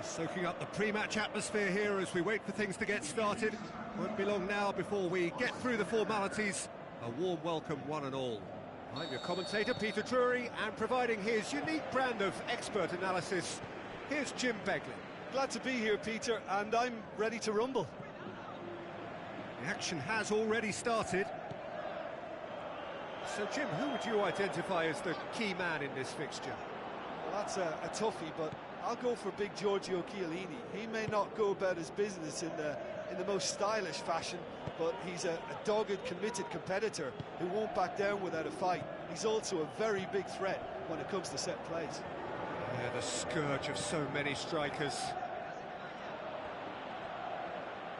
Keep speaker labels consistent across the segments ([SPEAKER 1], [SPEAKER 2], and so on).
[SPEAKER 1] Soaking up the pre-match atmosphere here as we wait for things to get started. Won't be long now before we get through the formalities. A warm welcome, one and all. I'm your commentator, Peter Drury, and providing his unique brand of expert analysis, here's Jim Beglin.
[SPEAKER 2] Glad to be here, Peter, and I'm ready to rumble.
[SPEAKER 1] The action has already started. So, Jim, who would you identify as the key man in this fixture?
[SPEAKER 2] Well, that's a toughie, but I'll go for big Giorgio Chiellini. He may not go about his business in the most stylish fashion, but he's a dogged, committed competitor who won't back down without a fight. He's also a very big threat when it comes to set plays.
[SPEAKER 1] Yeah, the scourge of so many strikers.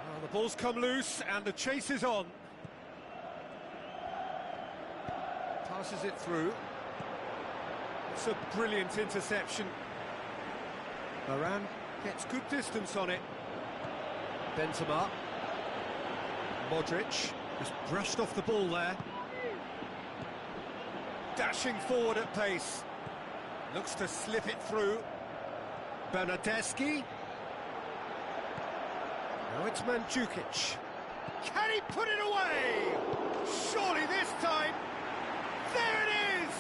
[SPEAKER 1] Well, the ball's come loose and the chase is on. Passes it through. It's a brilliant interception. Varane gets good distance on it. Benzema. Modric has brushed off the ball there. Dashing forward at pace. Looks to slip it through. Bernardeschi. Now it's Mandzukic. Can he put it away? Surely this time. There it is!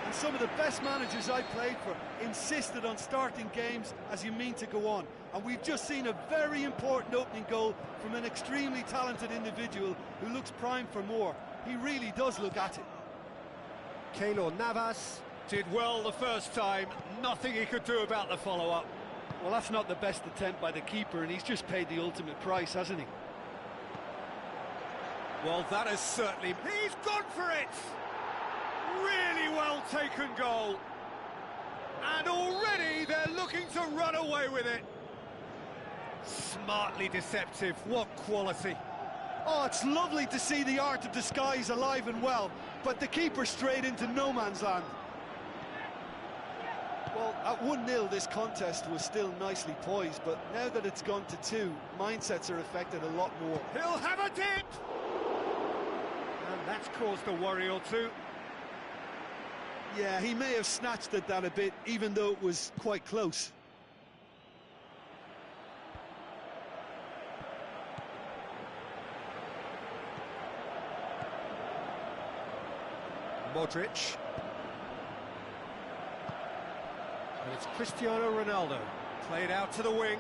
[SPEAKER 2] And some of the best managers I played for insisted on starting games as you mean to go on. And we've just seen a very important opening goal from an extremely talented individual who looks primed for more. He really does look at it.
[SPEAKER 1] Keylor Navas did well the first time, nothing he could do about the follow-up.
[SPEAKER 2] Well, that's not the best attempt by the keeper, and he's just paid the ultimate price, hasn't he?
[SPEAKER 1] Well, that is certainly... He's gone for it! Really well taken goal. And already they're looking to run away with it. Smartly deceptive, what quality.
[SPEAKER 2] Oh, it's lovely to see the art of disguise alive and well, but the keeper straight into no man's land. Well, at 1-0 this contest was still nicely poised, but now that it's gone to 2, mindsets are affected a lot more.
[SPEAKER 1] He'll have a dip! And that's caused a worry or two.
[SPEAKER 2] Yeah, he may have snatched at that a bit, even though it was quite close.
[SPEAKER 1] Modric. And it's Cristiano Ronaldo. Played out to the wing.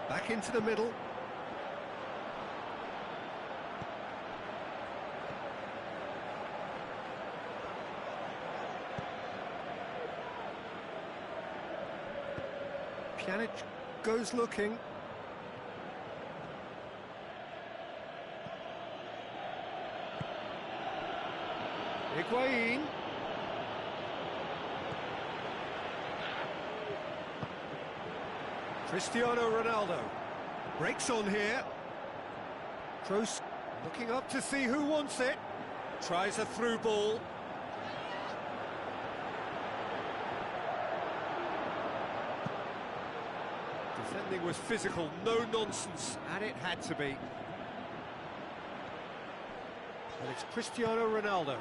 [SPEAKER 1] Back into the middle. Pjanic goes looking. Higuain. Cristiano Ronaldo breaks on here. Kroos looking up to see who wants it. Tries a through ball. Defending was physical, no nonsense, and it had to be. And it's Cristiano Ronaldo.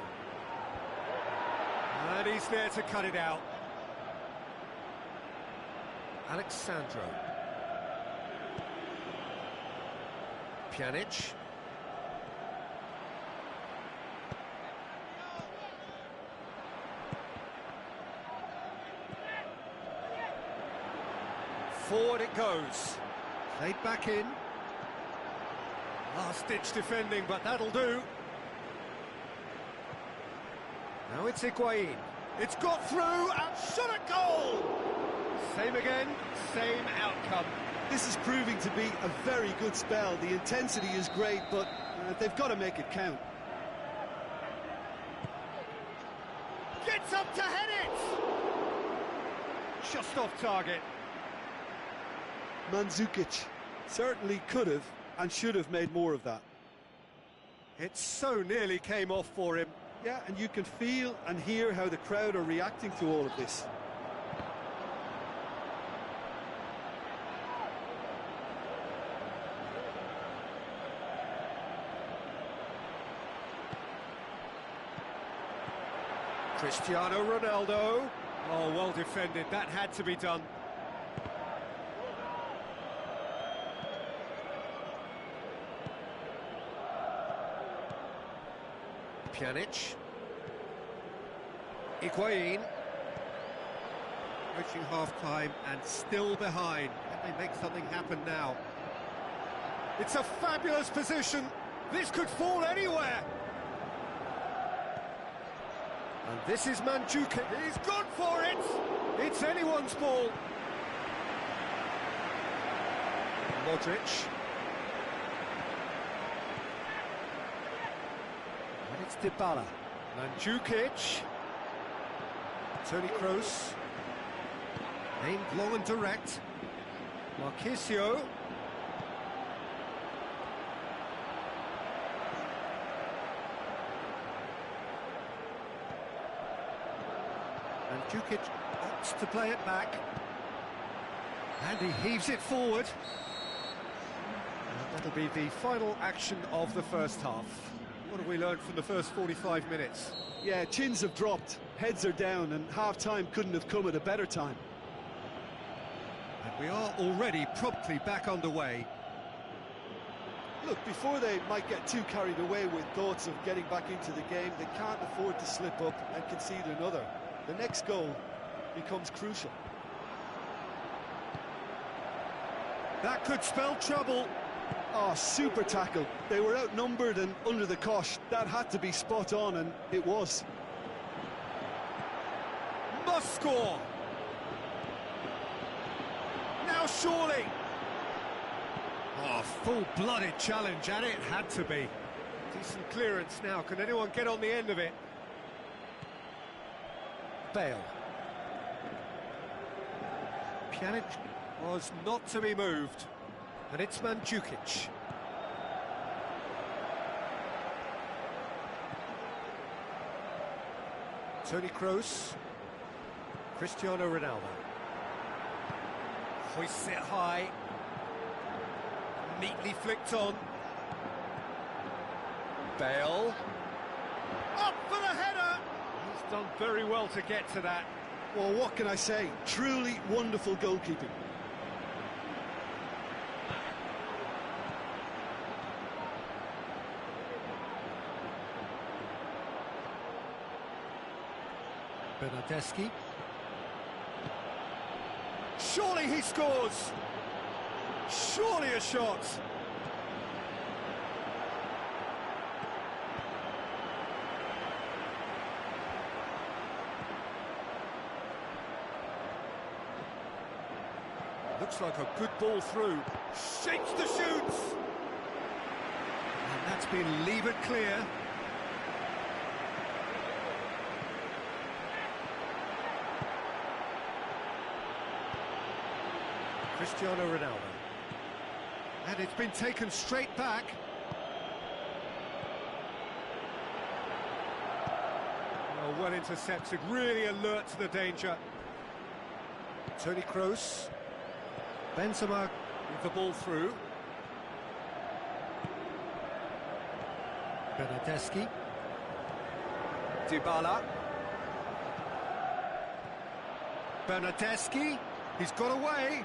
[SPEAKER 1] And he's there to cut it out. Alexandro. Pjanic. Forward it goes. Played back in. Last-ditch defending, but that'll do. Now it's Higuain. It's got through and shot at goal! Same again, same outcome.
[SPEAKER 2] This is proving to be a very good spell. The intensity is great, but they've got to make it count.
[SPEAKER 1] Gets up to head it! Just off target.
[SPEAKER 2] Mandzukic certainly could have and should have made more of that.
[SPEAKER 1] It so nearly came off for him.
[SPEAKER 2] Yeah, and you can feel and hear how the crowd are reacting to all of this.
[SPEAKER 1] Cristiano Ronaldo. Oh, well defended. That had to be done. Pjanic. Higuain. Reaching half-time and still behind. Can they make something happen now? It's a fabulous position. This could fall anywhere. And this is Mandzukic. He's gone for it. It's anyone's ball. Modric. And it's Dybala. Mandzukic. Toni Kroos. Aimed long and direct. Marquisio. Mandzukic opts to play it back. And he heaves it forward. And that'll be the final action of the first half. What have we learned from the first 45 minutes?
[SPEAKER 2] Yeah, chins have dropped, heads are down, and half-time couldn't have come at a better time.
[SPEAKER 1] And we are already promptly back underway.
[SPEAKER 2] Look, before they might get too carried away with thoughts of getting back into the game, they can't afford to slip up and concede another. The next goal becomes crucial.
[SPEAKER 1] That could spell trouble.
[SPEAKER 2] Oh, super tackle. They were outnumbered and under the cosh. That had to be spot on, and it was.
[SPEAKER 1] Must score. Now surely. Oh, full-blooded challenge, and it had to be. Decent clearance now. Can anyone get on the end of it? Bale. Pjanic was not to be moved. And it's Mandzukic. Toni Kroos. Cristiano Ronaldo. Hoists it high. Neatly flicked on. Bale. Up for the header! He's done very well to get to that.
[SPEAKER 2] Well, what can I say? Truly wonderful goalkeeping.
[SPEAKER 1] Bernardeschi. Surely he scores! Surely a shot! Looks like a good ball through. Shapes the shoots! And that's been levered clear. Cristiano Ronaldo. And it's been taken straight back. Well intercepted, really alert to the danger. Toni Kroos. Benzema with the ball through. Bernardeschi. Dybala. Bernardeschi. He's got away.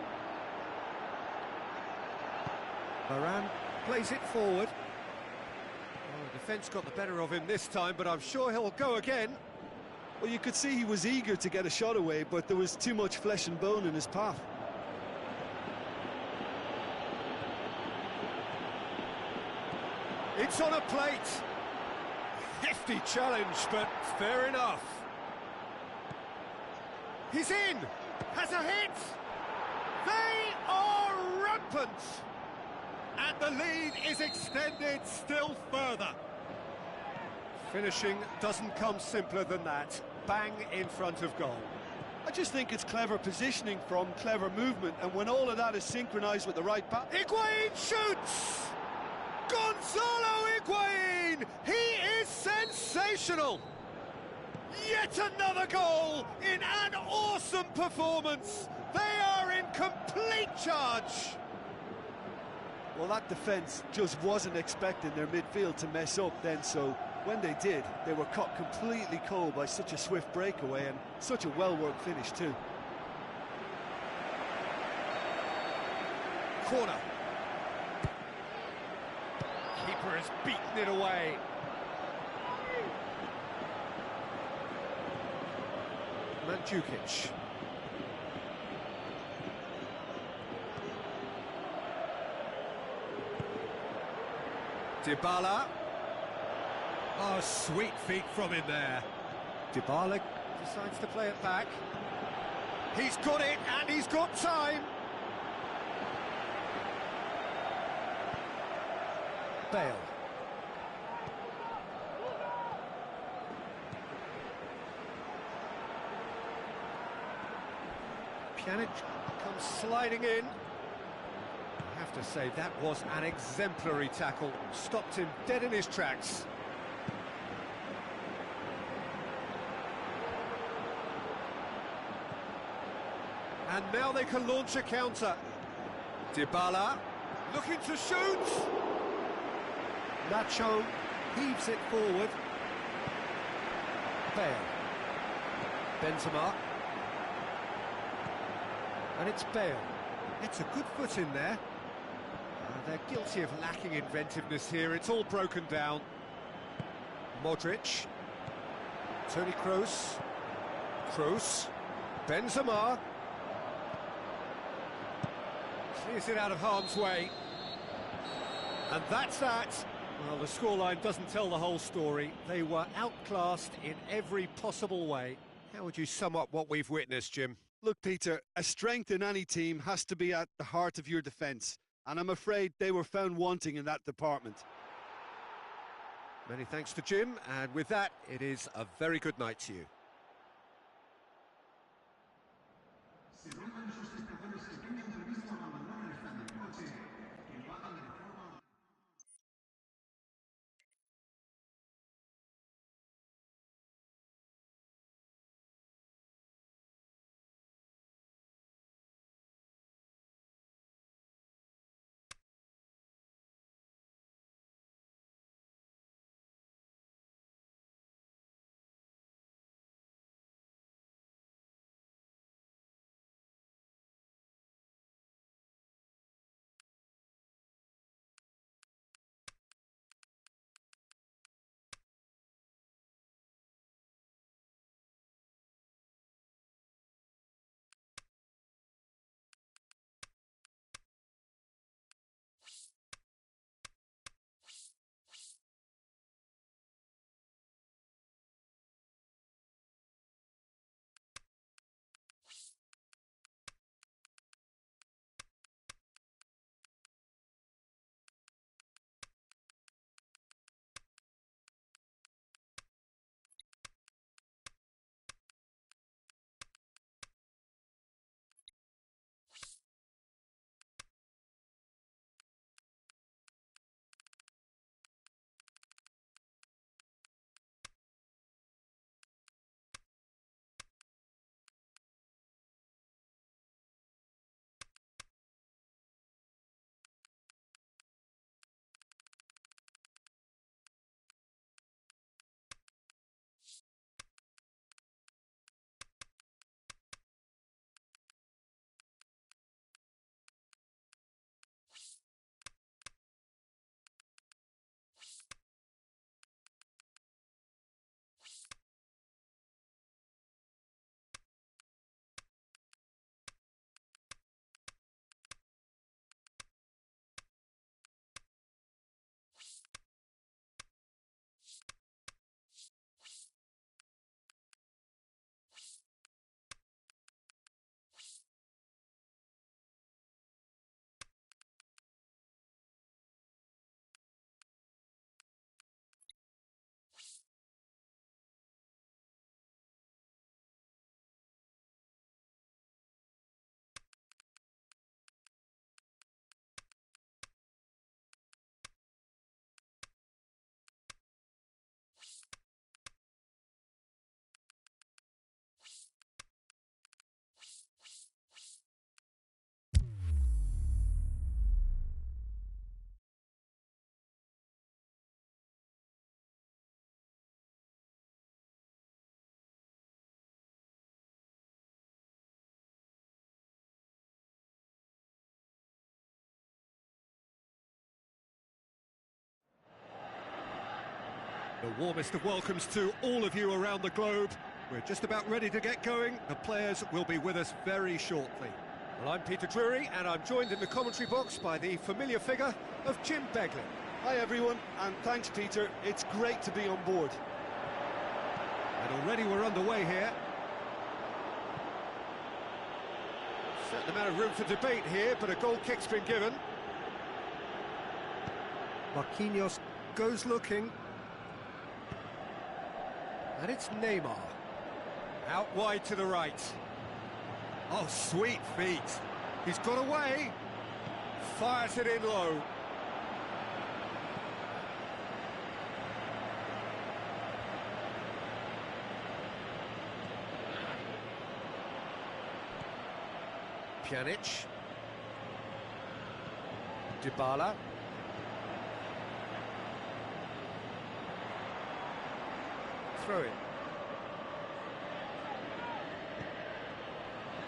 [SPEAKER 1] Varane plays it forward. Oh, the defence got the better of him this time, but I'm sure he'll go again.
[SPEAKER 2] Well, you could see he was eager to get a shot away, but there was too much flesh and bone in his path.
[SPEAKER 1] It's on a plate. Hefty challenge, but fair enough. He's in. Has a hit. They are rampant. And the lead is extended still further. Finishing doesn't come simpler than that. Bang in front of goal.
[SPEAKER 2] I just think it's clever positioning from clever movement, and when all of that is synchronised with the right pass...
[SPEAKER 1] Higuain shoots! Gonzalo Higuain! He is sensational! Yet another goal in an awesome performance! They are in complete charge!
[SPEAKER 2] Well, that defence just wasn't expecting their midfield to mess up then, so when they did, they were caught completely cold by such a swift breakaway and such a well-worked finish too.
[SPEAKER 1] Corner. Keeper has beaten it away. Mandzukic. Dybala. Oh, sweet feet from him there. Dybala decides to play it back. He's got it, and he's got time. Bale. Pjanic comes sliding in. I have to say, that was an exemplary tackle. Stopped him dead in his tracks. And now they can launch a counter. Dybala looking to shoot. Nacho heaves it forward. Bale. Benzema. And it's Bale. It's a good foot in there. They're guilty of lacking inventiveness here. It's all broken down. Modric. Toni Kroos. Kroos. Benzema. Clears it out of harm's way. And that's that. Well, the scoreline doesn't tell the whole story. They were outclassed in every possible way. How would you sum up what we've witnessed, Jim?
[SPEAKER 2] Look, Peter, a strength in any team has to be at the heart of your defence, and I'm afraid they were found wanting in that department.
[SPEAKER 1] Many thanks to Jim, and with that, it is a very good night to you. The warmest of welcomes to all of you around the globe. We're just about ready to get going. The players will be with us very shortly. Well, I'm Peter Drury, and I'm joined in the commentary box by the familiar figure of Jim Beglin.
[SPEAKER 2] Hi everyone, and thanks Peter. It's great to be on board.
[SPEAKER 1] And already we're underway here. Certain amount of room for debate here, but a goal kick's been given. Marquinhos goes looking. And it's Neymar. Out wide to the right. Oh, sweet feet. He's got away. Fires it in low. Pjanic. Dybala. Throw it.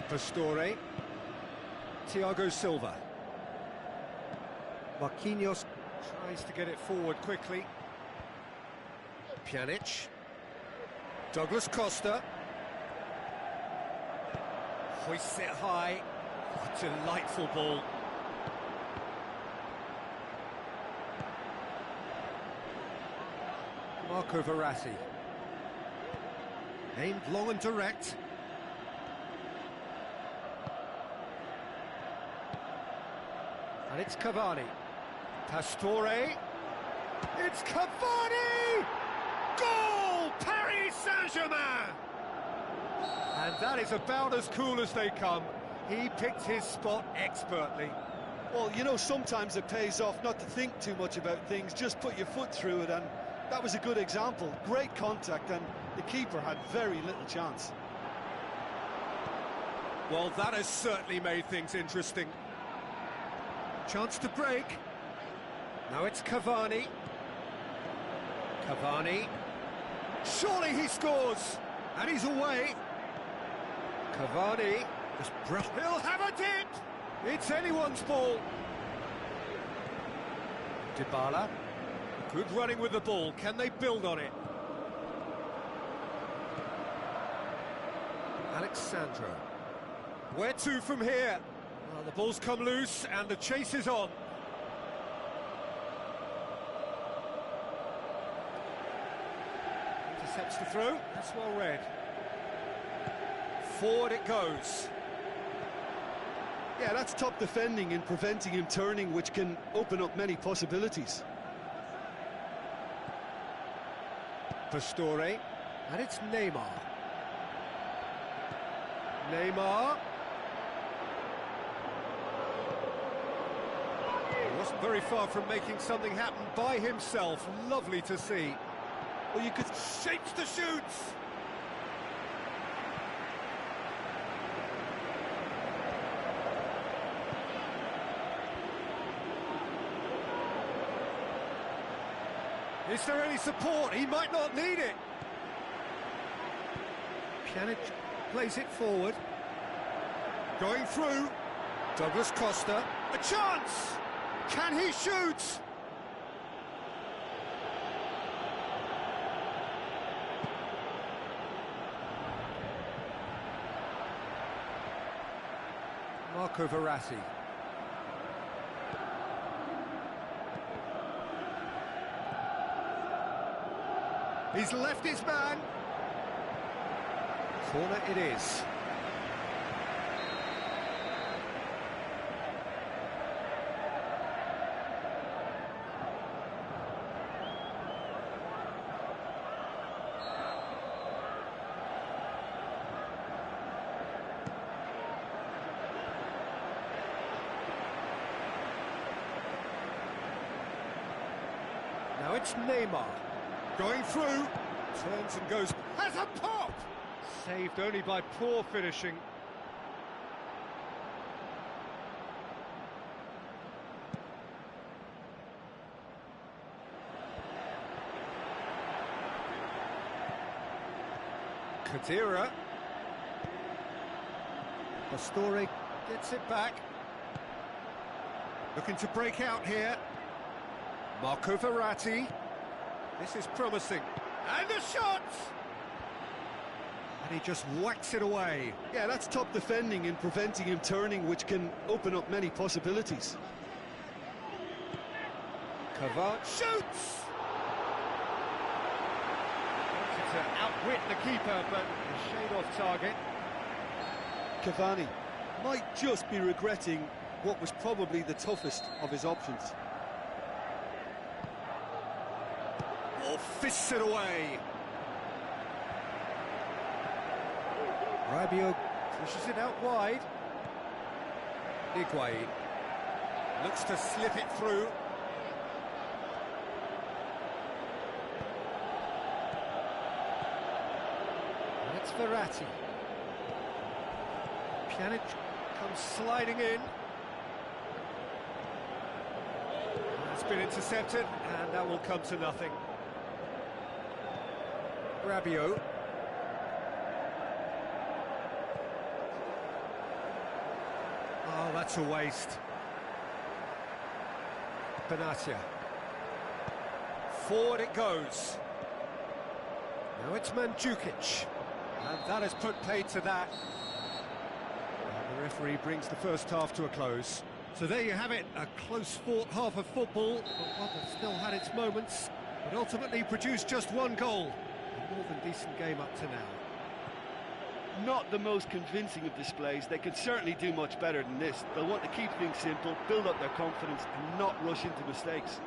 [SPEAKER 1] Pastore. Thiago Silva. Marquinhos tries to get it forward quickly. Pjanic. Douglas Costa. Hoists it high. What a delightful ball. Marco Verratti. Aimed long and direct. And it's Cavani. Pastore. It's Cavani! Goal! Paris Saint-Germain! And that is about as cool as they come. He picked his spot expertly.
[SPEAKER 2] Well, you know, sometimes it pays off not to think too much about things, just put your foot through it, and that was a good example. Great contact, and the keeper had very little chance.
[SPEAKER 1] Well, that has certainly made things interesting. Chance to break. Now it's Cavani. Cavani. Surely he scores! And he's away. Cavani. He'll have a dip! It's anyone's ball. Dybala. Good running with the ball. Can they build on it? Alexandro. Where to from here? Well, the ball's come loose and the chase is on. Intercepts the throw. That's well read. Forward it goes.
[SPEAKER 2] Yeah, that's top defending and preventing him turning, which can open up many possibilities.
[SPEAKER 1] Pastore. And it's Neymar. Neymar. He wasn't very far from making something happen by himself. Lovely to see.
[SPEAKER 2] Well, you could...
[SPEAKER 1] Shapes the shoots! Is there any support? He might not need it. Pjanic plays it forward. Going through. Douglas Costa. A chance! Can he shoot? Marco Verratti. He's left his man. Corner it is. Now it's Neymar. Going through, turns and goes, has a pop! Saved only by poor finishing. Khedira. Pastore gets it back. Looking to break out here. Marco Verratti. This is promising. And a shot! And he just whacks it away.
[SPEAKER 2] Yeah, that's top defending and preventing him turning, which can open up many possibilities.
[SPEAKER 1] Cavani shoots! Wanted to outwit the keeper, but a shade off target.
[SPEAKER 2] Cavani might just be regretting what was probably the toughest of his options.
[SPEAKER 1] Oh, fists it away. Rabiot pushes it out wide. Higuain looks to slip it through. That's Verratti. Pjanic comes sliding in. It's been intercepted, and that will come to nothing. Rabiot. Oh, that's a waste. Benatia. Forward it goes. Now it's Mandzukic. And that has put paid to that. And the referee brings the first half to a close. So there you have it, a close-fought half of football, but one that still had its moments, but ultimately produced just one goal. A more than decent game up to now.
[SPEAKER 2] Not the most convincing of displays. They could certainly do much better than this. They'll want to keep things simple, build up their confidence, and not rush into mistakes.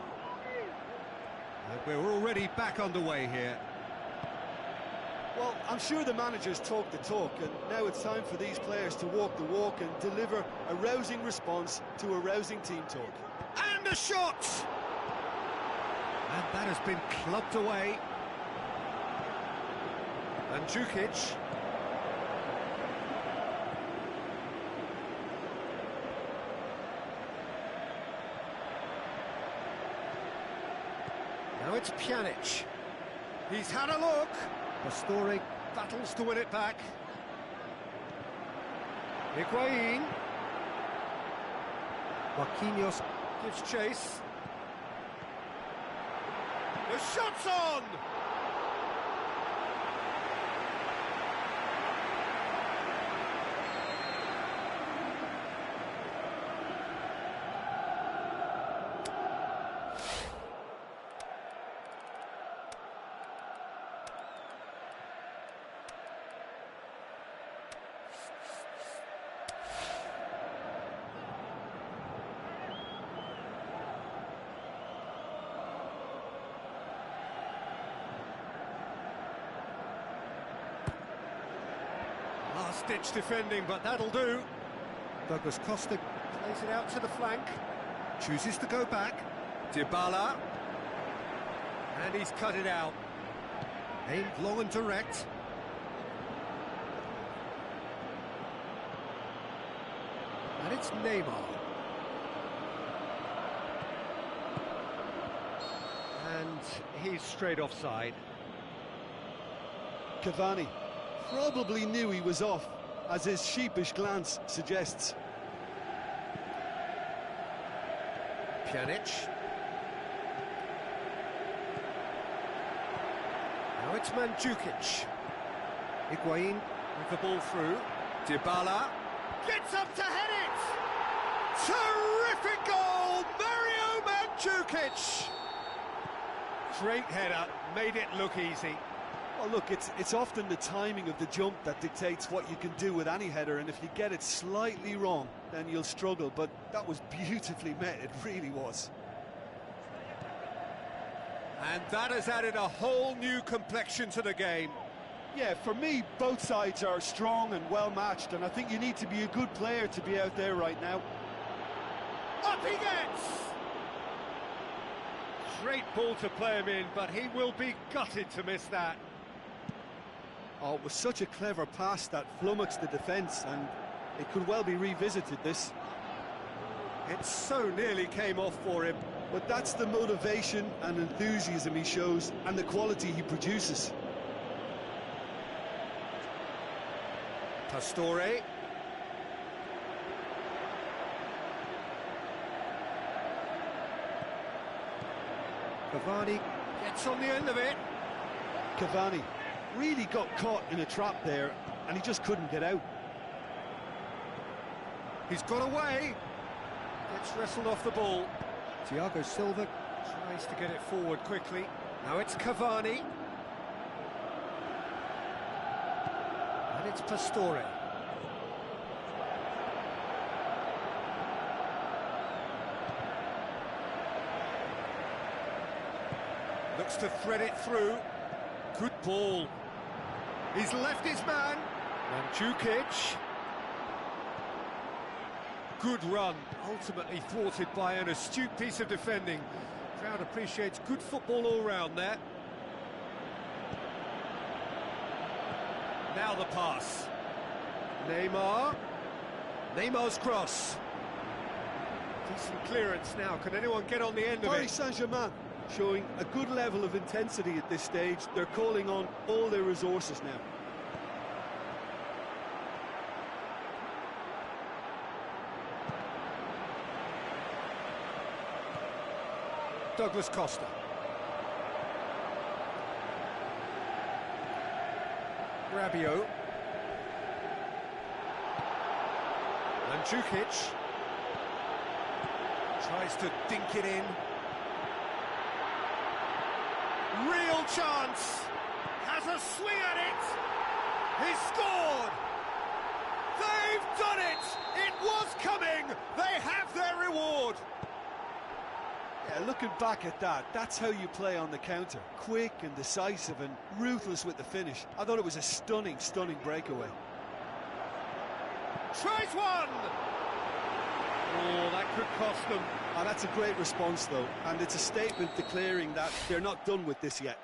[SPEAKER 1] And we're already back underway here.
[SPEAKER 2] Well, I'm sure the managers talk the talk, and now it's time for these players to walk the walk and deliver a rousing response to a rousing team talk.
[SPEAKER 1] And a shot! And that has been clubbed away. Mandzukic. Now it's Pjanic. He's had a look. Pastore battles to win it back. Higuain. Marquinhos gives chase. The shot's on! Last-ditch defending, but that'll do. Douglas Costa plays it out to the flank. Chooses to go back. Dybala. And he's cut it out. Aimed long and direct. And it's Neymar. And he's straight offside.
[SPEAKER 2] Cavani probably knew he was off, as his sheepish glance suggests.
[SPEAKER 1] Pjanic. Now it's Mandzukic. Higuain with the ball through. Dybala gets up to head it! Terrific goal! Mario Mandzukic! Great header, made it look easy.
[SPEAKER 2] Well, look, it's often the timing of the jump that dictates what you can do with any header, and if you get it slightly wrong, then you'll struggle, but that was beautifully met, it really was.
[SPEAKER 1] And that has added a whole new complexion to the game.
[SPEAKER 2] Yeah, for me, both sides are strong and well-matched, and I think you need to be a good player to be out there right now.
[SPEAKER 1] Up he gets! Great ball to play him in, but he will be gutted to miss that.
[SPEAKER 2] Oh, it was such a clever pass that flummoxed the defence, and it could well be revisited, this.
[SPEAKER 1] It so nearly came off for him.
[SPEAKER 2] But that's the motivation and enthusiasm he shows, and the quality he produces.
[SPEAKER 1] Pastore. Cavani Gets on the end of it.
[SPEAKER 2] Cavani really got caught in a trap there, and he just couldn't get out.
[SPEAKER 1] He's got away. Gets wrestled off the ball. Thiago Silva tries to get it forward quickly. Now it's Cavani. And it's Pastore. Looks to thread it through. Good ball. He's left his man. Mandzukic. Good run, ultimately thwarted by an astute piece of defending. Crowd appreciates good football all round there. Now the pass. Neymar. Neymar's cross. Decent clearance now. Can anyone get on the end of
[SPEAKER 2] Paris
[SPEAKER 1] it?
[SPEAKER 2] Saint-Germain showing a good level of intensity at this stage. They're calling on all their resources now.
[SPEAKER 1] Douglas Costa. Rabiot. Mandzukic. Tries to dink it in. Real chance. Has a swing at it. He's scored. They've done it. It was coming. They have their reward.
[SPEAKER 2] Yeah, looking back at that, that's how you play on the counter. Quick and decisive and ruthless with the finish. I thought it was a stunning, stunning breakaway.
[SPEAKER 1] Tries one! Oh, that could cost them.
[SPEAKER 2] Oh, that's a great response, though, and it's a statement declaring that they're not done with this yet.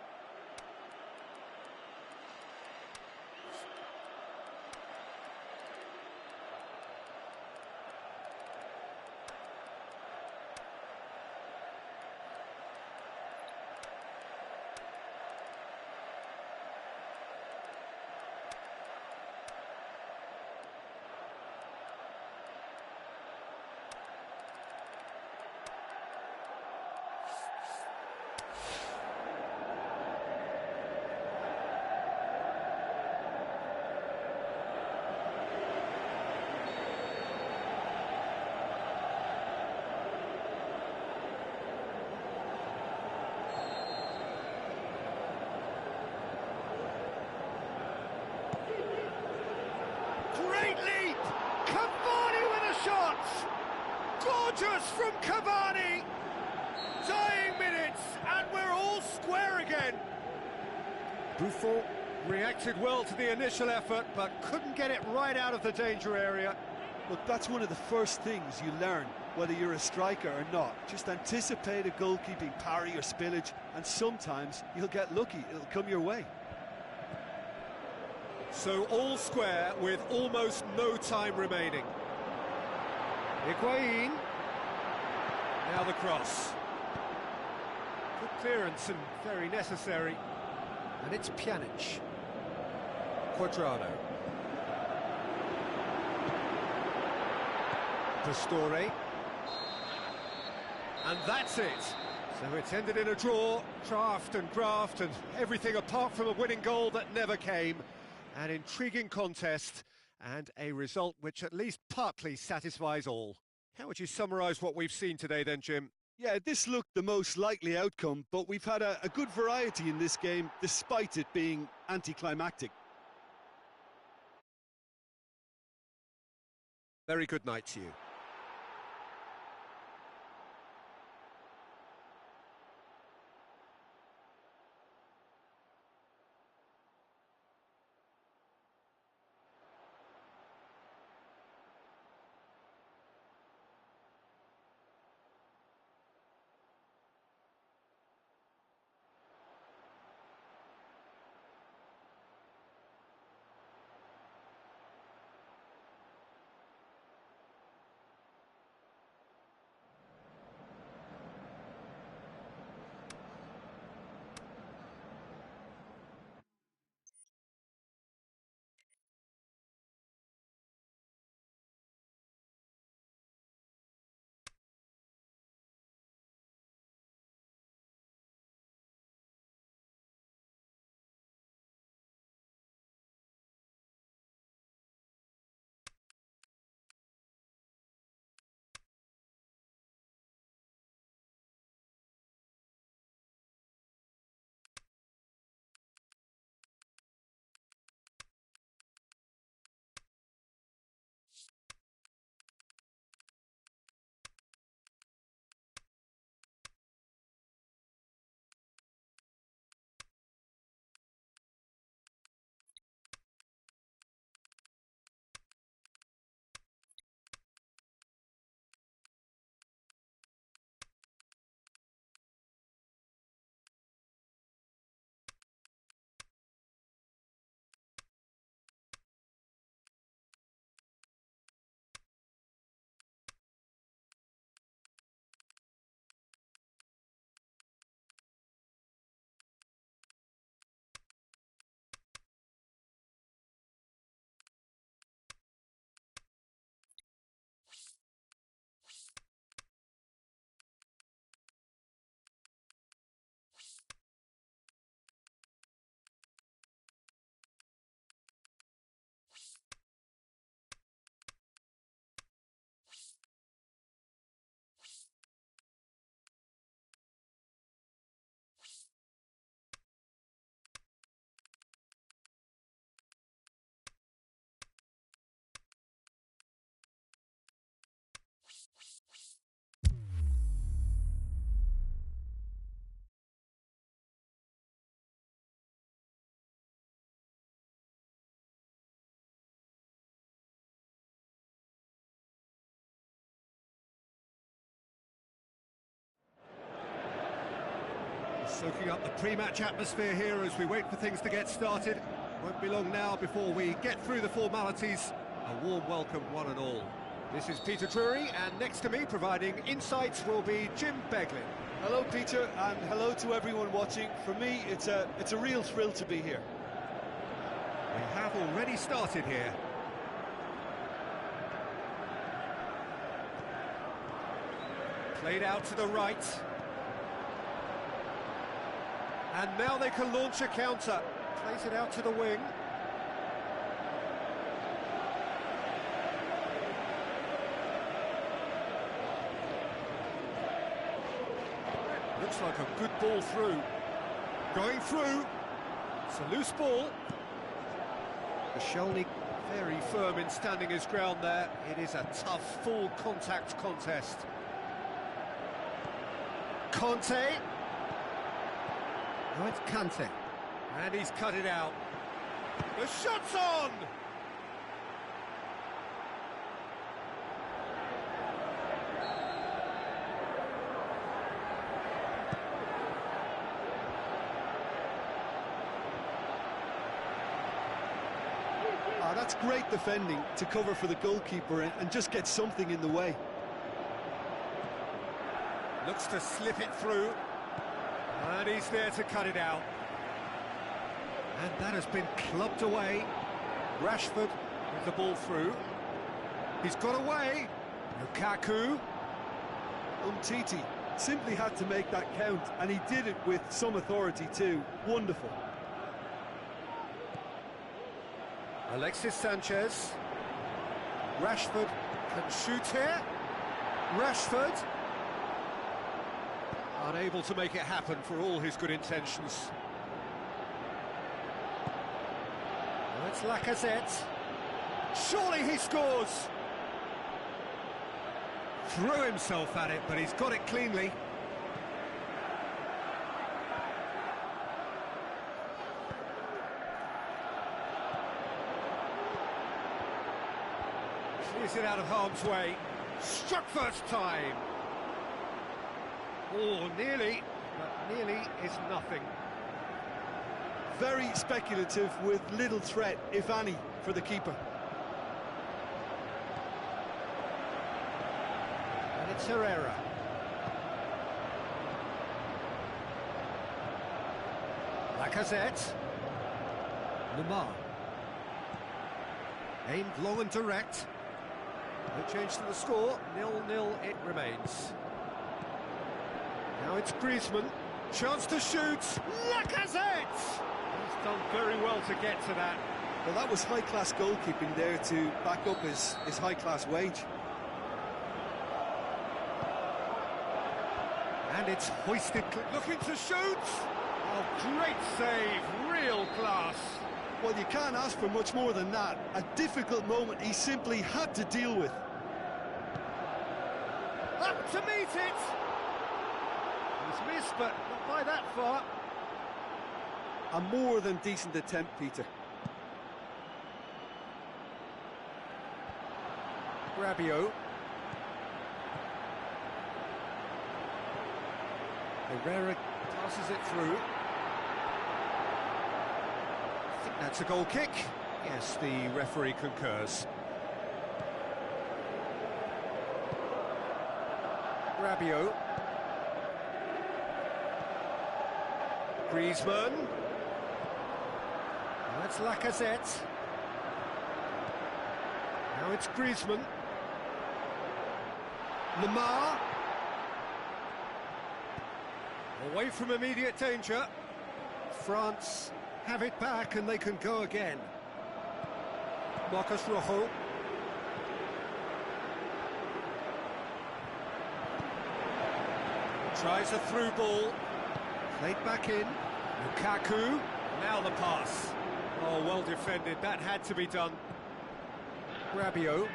[SPEAKER 1] Great leap! Cavani with a shot! Gorgeous from Cavani! Dying minutes, and we're all square again. Buffon reacted well to the initial effort, but couldn't get it right out of the danger area.
[SPEAKER 2] Look, that's one of the first things you learn, whether you're a striker or not. Just anticipate a goalkeeping parry or spillage, and sometimes you'll get lucky, it'll come your way.
[SPEAKER 1] So all square with almost no time remaining. Higuain. Now the cross. Good clearance and very necessary. And it's Pjanic. Quadrado. Pastore. And that's it. So it's ended in a draw, draft and graft and everything apart from a winning goal that never came. An intriguing contest and a result which at least partly satisfies all. How would you summarise what we've seen today then, Jim?
[SPEAKER 2] Yeah, this looked the most likely outcome, but we've had a good variety in this game, despite it being anticlimactic.
[SPEAKER 1] Very good night to you. Soaking up the pre-match atmosphere here as we wait for things to get started. Won't be long now before we get through the formalities. A warm welcome, one and all. This is Peter Drury, and next to me, providing insights, will be Jim Beglin.
[SPEAKER 2] Hello, Peter, and hello to everyone watching. For me, it's a real thrill to be here.
[SPEAKER 1] We have already started here. Played out to the right. And now they can launch a counter. Plays it out to the wing. Looks like a good ball through. Going through. It's a loose ball. Koscielny very firm in standing his ground there. It is a tough, full contact contest. Conte. Now it's Kante. And he's cut it out. The shot's on!
[SPEAKER 2] That's great defending to cover for the goalkeeper and just get something in the way.
[SPEAKER 1] Looks to slip it through. And he's there to cut it out. And that has been clubbed away. Rashford with the ball through. He's got away. Lukaku.
[SPEAKER 2] Umtiti simply had to make that count, and he did it with some authority too. Wonderful.
[SPEAKER 1] Alexis Sanchez. Rashford can shoot here. Rashford. Unable to make it happen for all his good intentions. Now it's Lacazette. Surely he scores! Threw himself at it, but he's got it cleanly. Clears it out of harm's way. Struck first time. Oh, nearly, but nearly is nothing.
[SPEAKER 2] Very speculative with little threat, if any, for the keeper.
[SPEAKER 1] And it's Herrera. Lacazette. Lamar. Aimed long and direct. No change to the score, 0-0 it remains. Now it's Griezmann, chance to shoot, Lacazette! He's done very well to get to that.
[SPEAKER 2] Well, that was high-class goalkeeping there to back up his high-class wage.
[SPEAKER 1] And it's hoisted, looking to shoot! Oh, great save, real class.
[SPEAKER 2] Well, you can't ask for much more than that. A difficult moment he simply had to deal with.
[SPEAKER 1] Up to meet it! He's missed, but not by that far.
[SPEAKER 2] A more than decent attempt, Peter.
[SPEAKER 1] Rabiot. Herrera passes it through. I think that's a goal kick. Yes, the referee concurs. Rabiot. Griezmann. That's Lacazette. Now it's Griezmann. Lamar. Away from immediate danger. France have it back and they can go again. Marcos Rojo. Tries a through ball. Played back in. Lukaku. Now the pass. Oh, well defended. That had to be done. Rabiot.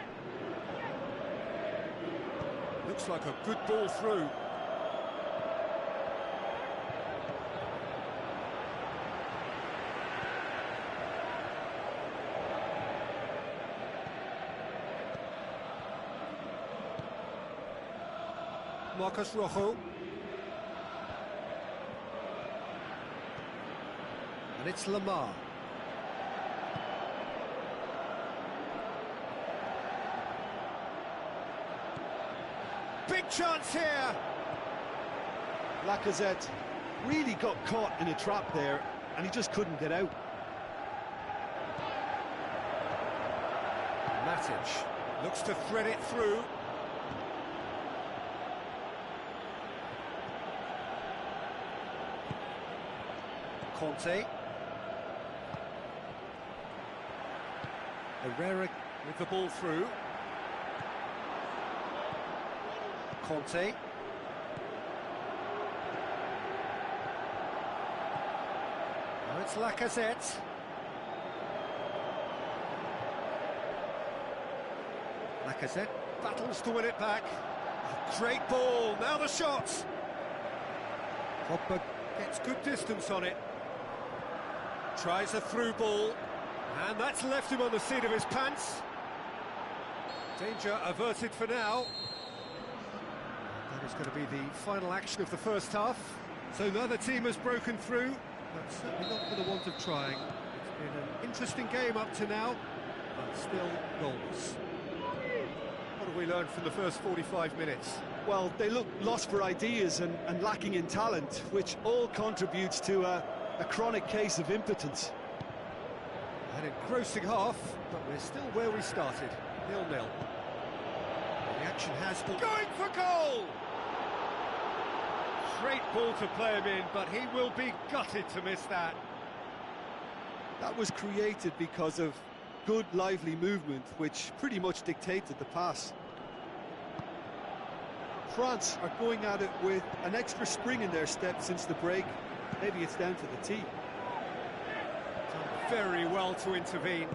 [SPEAKER 1] Looks like a good ball through. Marcos Rojo. And it's Lamar. Big chance here.
[SPEAKER 2] Lacazette really got caught in a trap there, and he just couldn't get out.
[SPEAKER 1] Matic looks to thread it through. Conte. Herrera with the ball through. Conte. Now it's Lacazette. Lacazette battles to win it back. Great ball, now the shot. Pogba gets good distance on it. Tries a through ball, and that's left him on the seat of his pants. Danger averted for now. That is going to be the final action of the first half. So neither team has broken through, but certainly not for the want of trying. It's been an interesting game up to now, but still goalless. What have we learned from the first 45 minutes?
[SPEAKER 2] Well, they look lost for ideas and lacking in talent, which all contributes to a chronic case of impotence.
[SPEAKER 1] An engrossing half, but we're still where we started, 0-0. The action has been going for goal! Great ball to play him in, but he will be gutted to miss that.
[SPEAKER 2] That was created because of good, lively movement, which pretty much dictated the pass. France are going at it with an extra spring in their step since the break. Maybe it's down to the tee.
[SPEAKER 1] Done very well to intervene.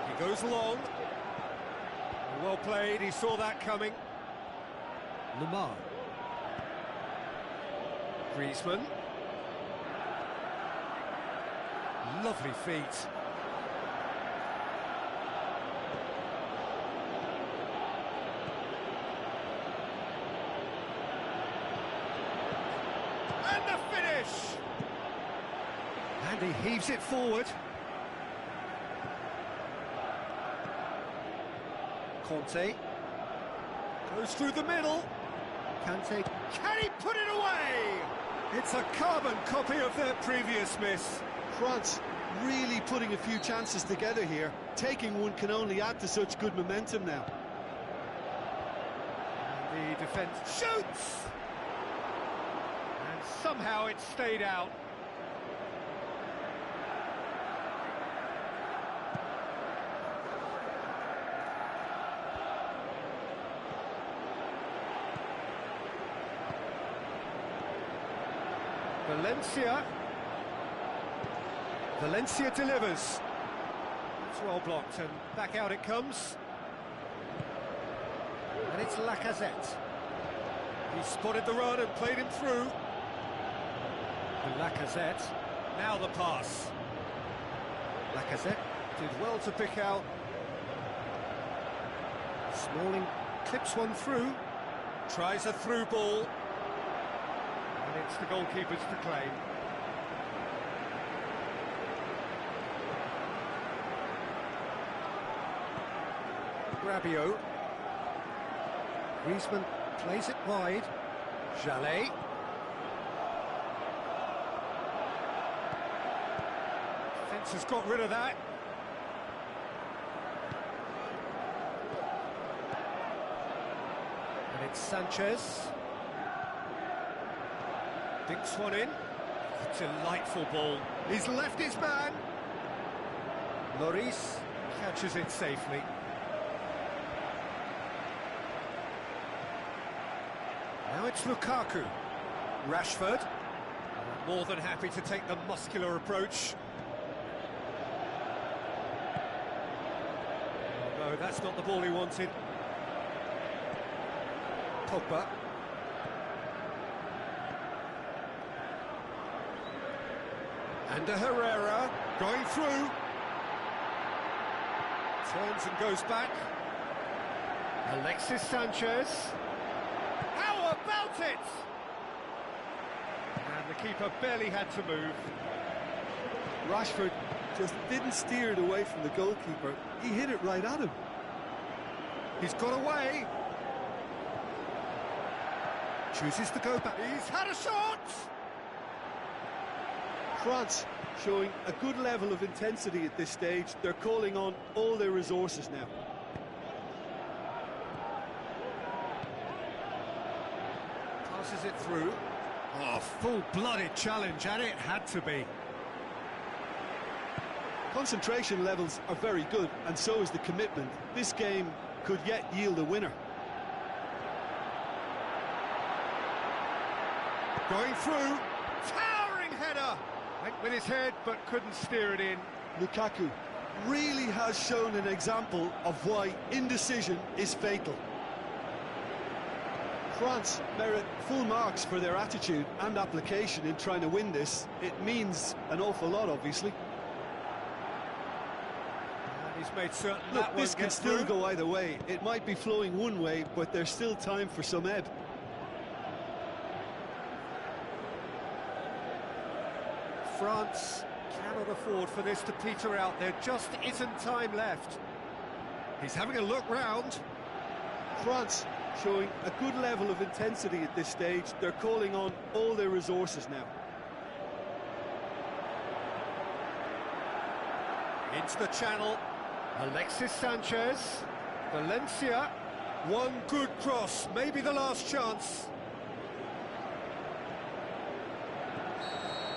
[SPEAKER 1] He goes long. Well played, he saw that coming. Lamar. Griezmann. Lovely feet. And the finish! And he heaves it forward. Conte goes through the middle. Kante, can he put it away? It's a carbon copy of their previous miss.
[SPEAKER 2] France really putting a few chances together here. Taking one can only add to such good momentum now.
[SPEAKER 1] And the defence shoots! And somehow it stayed out. Valencia delivers. It's well blocked, and back out it comes. And it's Lacazette. He spotted the run and played him through. And Lacazette, now the pass. Lacazette did well to pick out. Smalling clips one through. Tries a through ball. And it's the goalkeeper's to claim. Rabiot. Griezmann plays it wide. Jallet. Defence has got rid of that. And it's Sanchez. Dinks one in. Delightful ball. He's left his man. Lloris catches it safely. Now it's Lukaku. Rashford. More than happy to take the muscular approach. Oh, no, that's not the ball he wanted. Pogba. And a Herrera going through. Turns and goes back. Alexis Sanchez. How about it? keeper barely had to move.
[SPEAKER 2] Rashford just didn't steer it away from the goalkeeper. He hit it right at him.
[SPEAKER 1] He's got away. Chooses to go back. He's had a shot!
[SPEAKER 2] France showing a good level of intensity at this stage. They're calling on all their resources now.
[SPEAKER 1] Passes it through. Oh, full-blooded challenge, and it had to be.
[SPEAKER 2] Concentration levels are very good, and so is the commitment. This game could yet yield a winner.
[SPEAKER 1] Going through. Towering header! Went with his head, but couldn't steer it in.
[SPEAKER 2] Lukaku really has shown an example of why indecision is fatal. France merit full marks for their attitude and application in trying to win this. It means an awful lot, obviously.
[SPEAKER 1] And he's made certain
[SPEAKER 2] Look,
[SPEAKER 1] that
[SPEAKER 2] this
[SPEAKER 1] won't
[SPEAKER 2] can
[SPEAKER 1] get
[SPEAKER 2] still
[SPEAKER 1] through.
[SPEAKER 2] go either way. It might be flowing one way, but there's still time for some ebb.
[SPEAKER 1] France cannot afford for this to peter out. There just isn't time left. He's having a look round.
[SPEAKER 2] France showing a good level of intensity at this stage. They're calling on all their resources now.
[SPEAKER 1] Into the channel. Alexis Sanchez. Valencia. One good cross, maybe the last chance.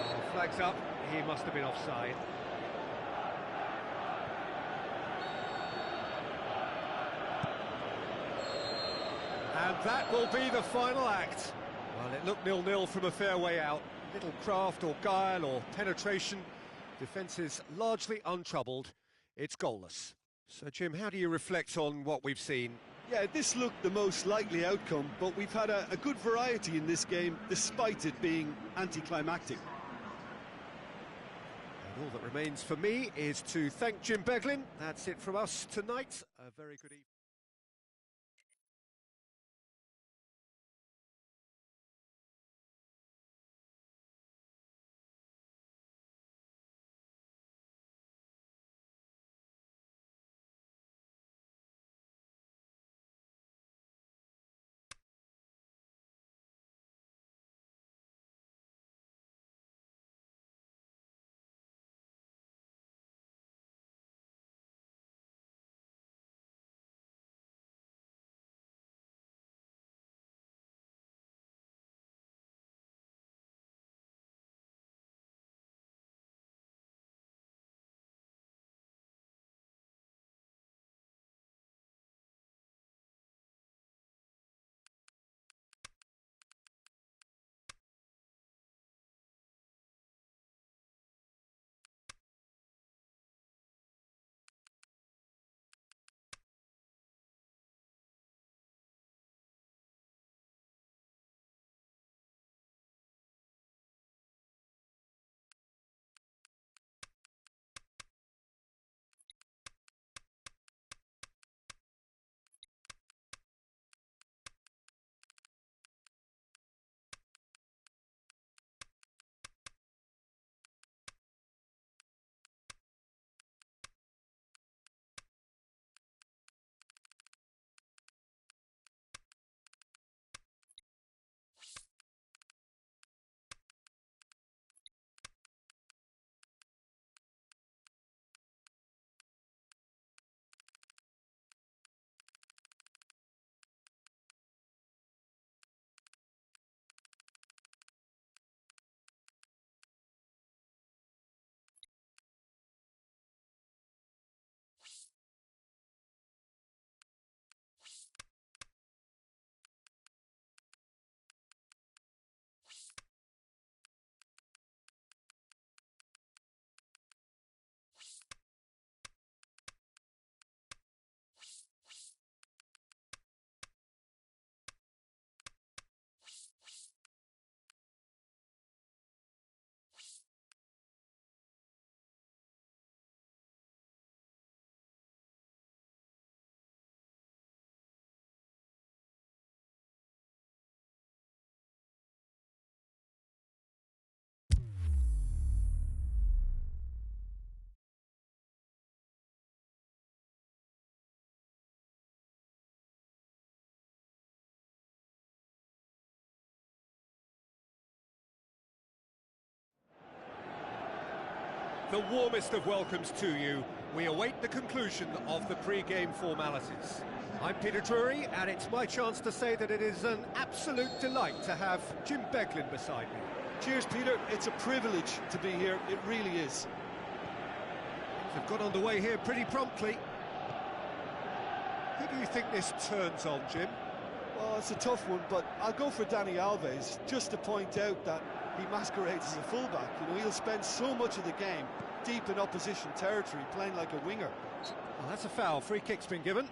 [SPEAKER 1] Oh, flags up. He must have been offside. And that will be the final act. Well, it looked 0-0 from a fair way out. Little craft or guile or penetration. Defence is largely untroubled. It's goalless. So, Jim, how do you reflect on what we've seen?
[SPEAKER 2] Yeah, this looked the most likely outcome, but we've had a good variety in this game, despite it being anticlimactic.
[SPEAKER 1] And all that remains for me is to thank Jim Beglin. That's it from us tonight. A very good evening. The warmest of welcomes to you. We await the conclusion of the pre-game formalities. I'm Peter Drury, and it's my chance to say that it is an absolute delight to have Jim Beglin beside me.
[SPEAKER 2] Cheers, Peter. It's a privilege to be here. It really is.
[SPEAKER 1] Things have got underway here pretty promptly. Who do you think this turns on, Jim?
[SPEAKER 2] Well, it's a tough one, but I'll go for Dani Alves, just to point out that he masquerades as a fullback. You know, he'll spend so much of the game deep in opposition territory, playing like a winger.
[SPEAKER 1] Well, that's a foul. Free kick's been given.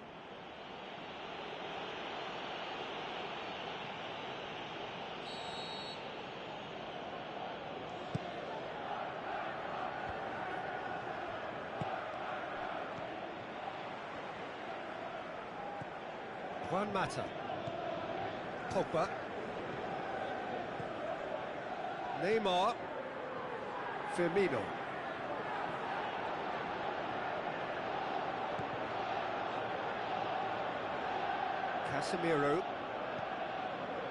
[SPEAKER 1] Juan Mata. Pogba. Neymar. Firmino. Casemiro.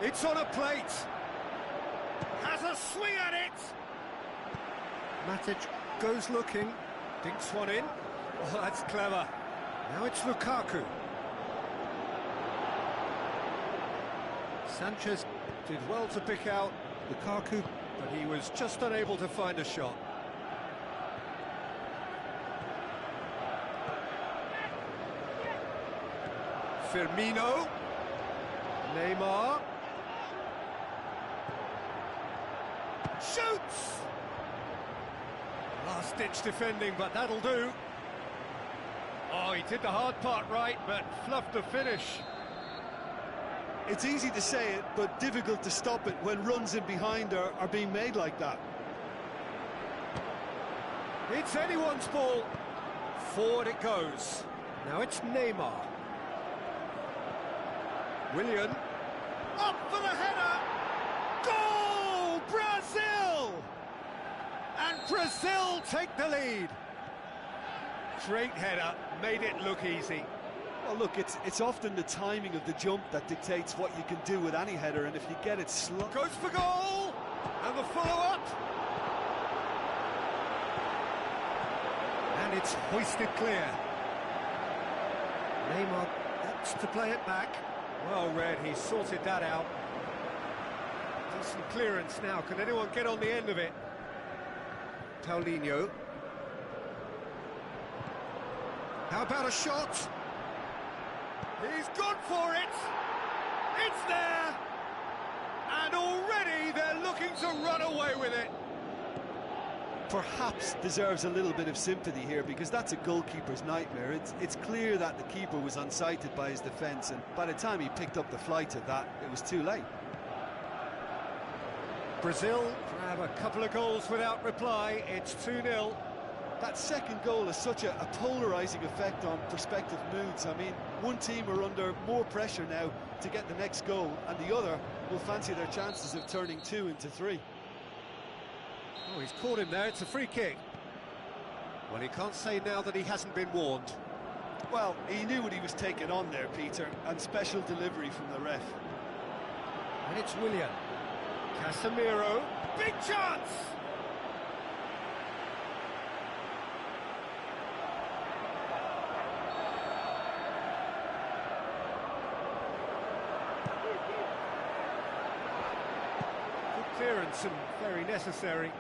[SPEAKER 1] It's on a plate. Has a swing at it. Matic goes looking. Dinks one in. Oh, that's clever. Now it's Lukaku. Sanchez did well to pick out Lukaku, but he was just unable to find a shot. Firmino. Neymar. Shoots! Last-ditch defending, but that'll do. Oh, he did the hard part right, but fluffed the finish.
[SPEAKER 2] It's easy to say it, but difficult to stop it when runs in behind are being made like that.
[SPEAKER 1] It's anyone's ball. Forward it goes. Now it's Neymar. Willian. Up for the header. Goal! Brazil! And Brazil take the lead. Great header. Made it look easy.
[SPEAKER 2] Well, look, it's often the timing of the jump that dictates what you can do with any header, and if you get it slow...
[SPEAKER 1] Goes for goal! And the follow-up! And it's hoisted clear. Neymar opts to play it back. Well read, he sorted that out. Decent clearance now, can anyone get on the end of it? Paulinho. How about a shot? He's gone for it! It's there! And already they're looking to run away with it.
[SPEAKER 2] Perhaps deserves a little bit of sympathy here, because that's a goalkeeper's nightmare. It's clear that the keeper was unsighted by his defence, and by the time he picked up the flight of that, it was too late.
[SPEAKER 1] Brazil grab a couple of goals without reply. It's 2-0.
[SPEAKER 2] That second goal has such a polarising effect on prospective moods. I mean, one team are under more pressure now to get the next goal, and the other will fancy their chances of turning 2 into 3.
[SPEAKER 1] Oh, he's caught him there. It's a free kick. Well, he can't say now that he hasn't been warned.
[SPEAKER 2] Well, he knew what he was taking on there, Peter, and special delivery from the ref.
[SPEAKER 1] And it's Willian. Casemiro. Big chance! Good clearance and very necessary.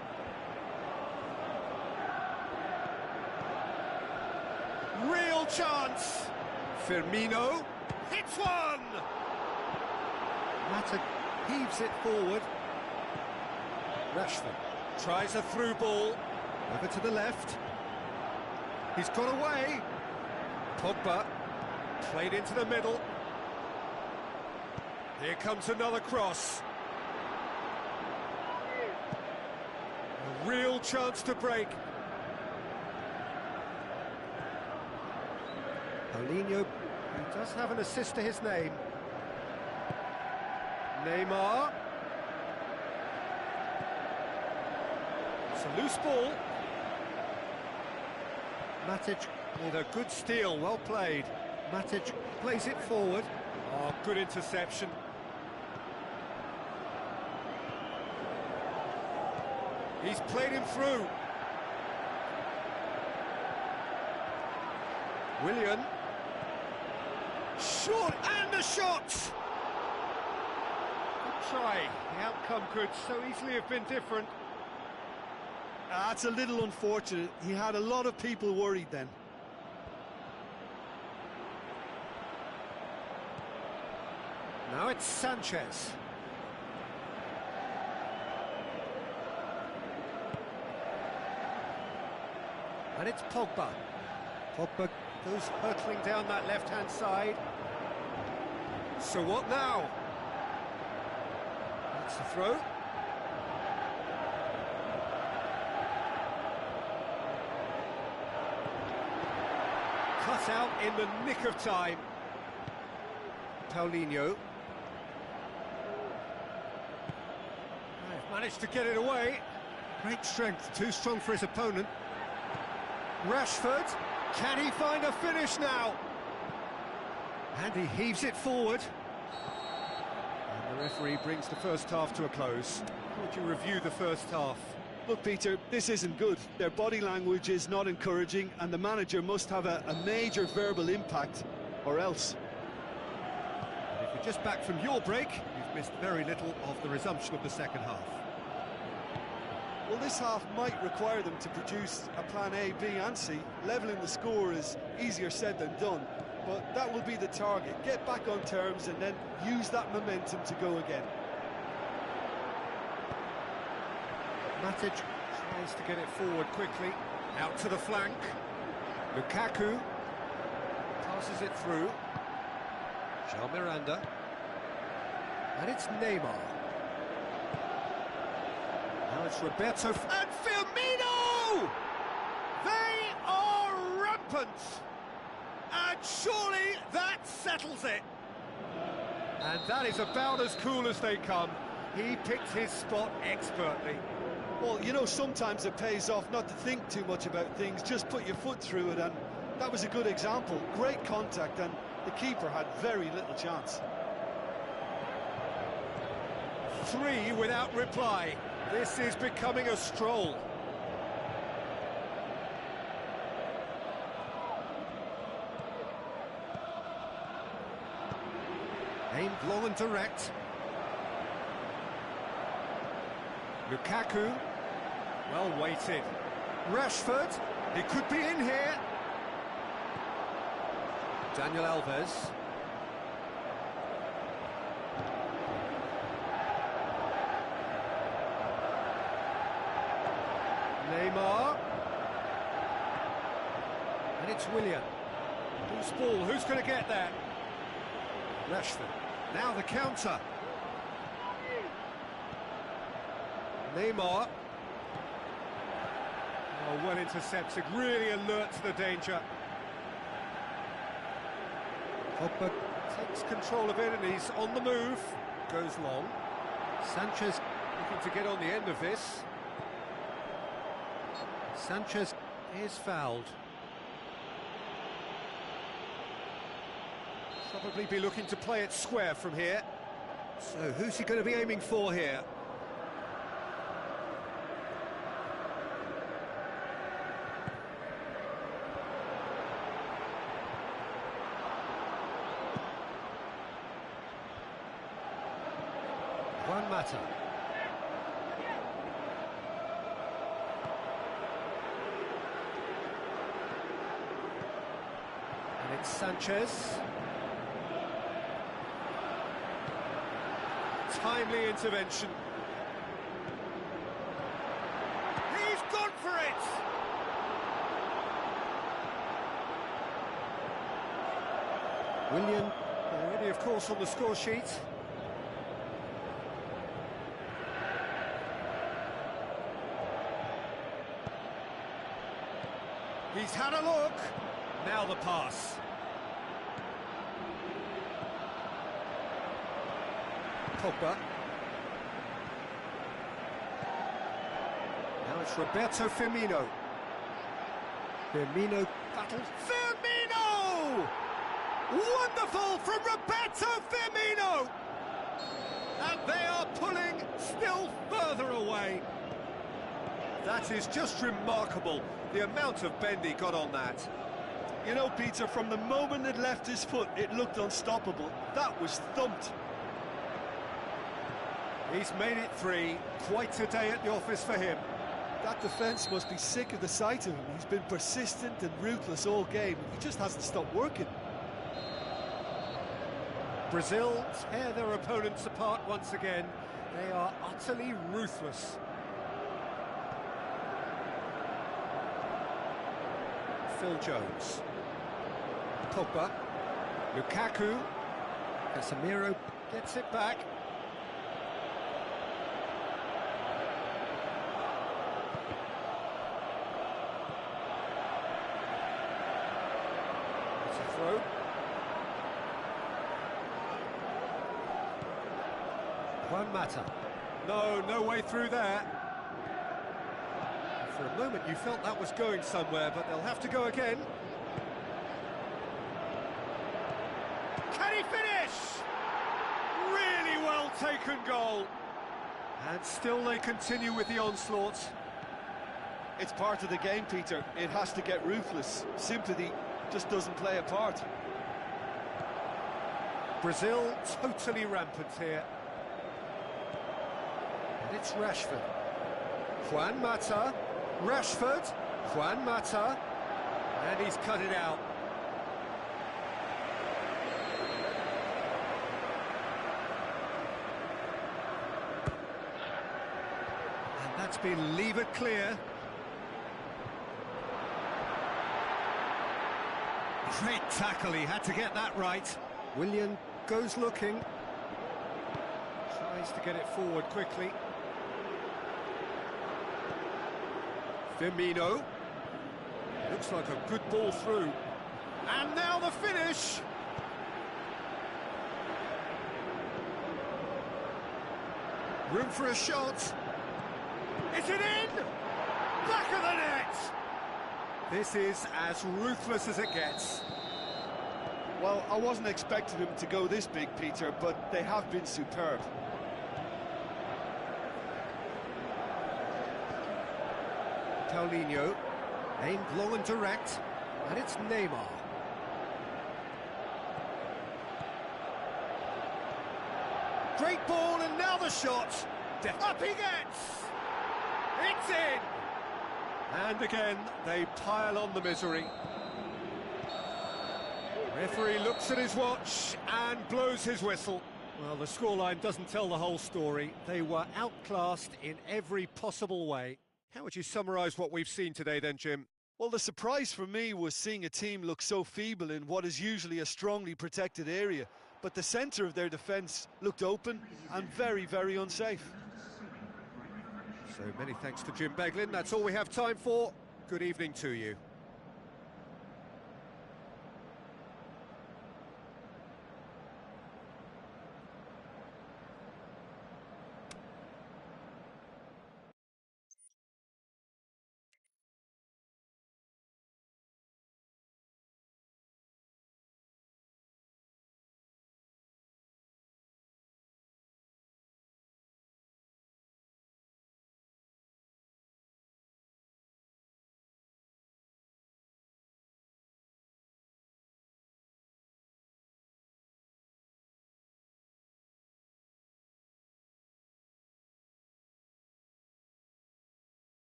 [SPEAKER 1] Real chance! Firmino hits one! Mata heaves it forward. Rashford tries a through ball. Over to the left. He's got away. Pogba played into the middle. Here comes another cross. A real chance to break. Paulinho, who does have an assist to his name. Neymar. It's a loose ball. Matic with a good steal, well played. Matic plays it forward. Oh, good interception. He's played him through. Willian. Short, and the shot! Good try. The outcome could so easily have been different.
[SPEAKER 2] That's a little unfortunate. He had a lot of people worried then.
[SPEAKER 1] Now it's Sanchez. And it's Pogba. Pogba goes hurtling down that left-hand side. So what now? That's the throw. Cut out in the nick of time. Paulinho. They've managed to get it away. Great strength, too strong for his opponent. Rashford, can he find a finish now? And he heaves it forward. And the referee brings the first half to a close. How would you review the first half?
[SPEAKER 2] Look, Peter, this isn't good. Their body language is not encouraging, and the manager must have a major verbal impact, or else.
[SPEAKER 1] And if you're just back from your break, you've missed very little of the resumption of the second half.
[SPEAKER 2] Well, this half might require them to produce a plan A, B and C. Levelling the score is easier said than done, but that will be the target. Get back on terms and then use that momentum to go again.
[SPEAKER 1] Matic tries to get it forward quickly, out to the flank. Lukaku passes it through. João Miranda. And it's Neymar. Now it's Roberto and Firmino! They are rampant! And surely that settles it. And that is about as cool as they come. He picked his spot expertly.
[SPEAKER 2] Well, you know, sometimes it pays off not to think too much about things, just put your foot through it, and that was a good example. Great contact, and the keeper had very little chance.
[SPEAKER 1] 3 without reply. This is becoming a stroll. Aimed long and direct. Lukaku, well weighted. Rashford, he could be in here. Daniel Alves. Neymar. And it's Willian. Loose ball, who's going to get there? Rashford. Now the counter. Neymar. Oh, well intercepted, really alert to the danger. Pogba takes control of it and he's on the move. Goes long. Sanchez looking to get on the end of this. Sanchez is fouled. Probably be looking to play it square from here. So who's he going to be aiming for here? Juan Mata. And it's Sanchez. Timely intervention. He's gone for it! Willian already, of course, on the score sheet. He's had a look. Now the pass. Pogba. Now it's Roberto Firmino. Firmino battles. Firmino! Wonderful from Roberto Firmino! And they are pulling still further away. That is just remarkable, the amount of bend he got on that.
[SPEAKER 2] You know, Peter, from the moment it left his foot, it looked unstoppable. That was thumped.
[SPEAKER 1] He's made it 3. Quite a day at the office for him.
[SPEAKER 2] That defence must be sick of the sight of him. He's been persistent and ruthless all game. He just hasn't stopped working.
[SPEAKER 1] Brazil tear their opponents apart once again. They are utterly ruthless. Phil Jones. Pogba. Lukaku. Casemiro gets it back. It's a throw. Juan Mata. No way through there. For a moment you felt that was going somewhere, but they'll have to go again. Can he finish? Really well taken goal. And still they continue with the onslaught.
[SPEAKER 2] It's part of the game, Peter. It has to get ruthless. Sympathy just doesn't play a part.
[SPEAKER 1] Brazil totally rampant here. And it's Rashford. Juan Mata. Rashford. Juan Mata. And he's cut it out. And that's been levered clear. Great tackle, he had to get that right. Willian goes looking. Tries to get it forward quickly. Firmino. Looks like a good ball through. And now the finish! Room for a shot. Is it in? Back of the net! This is as ruthless as it gets.
[SPEAKER 2] Well, I wasn't expecting them to go this big, Peter, but they have been superb.
[SPEAKER 1] Paulinho, aimed long and direct, and it's Neymar. Great ball, and now the shot. Up he gets! It's in! And again, they pile on the misery. Referee looks at his watch and blows his whistle. Well, the scoreline doesn't tell the whole story. They were outclassed in every possible way. How would you summarise what we've seen today then, Jim?
[SPEAKER 2] Well, the surprise for me was seeing a team look so feeble in what is usually a strongly protected area. But the centre of their defence looked open and very, very unsafe.
[SPEAKER 1] So many thanks to Jim Beglin. That's all we have time for. Good evening to you.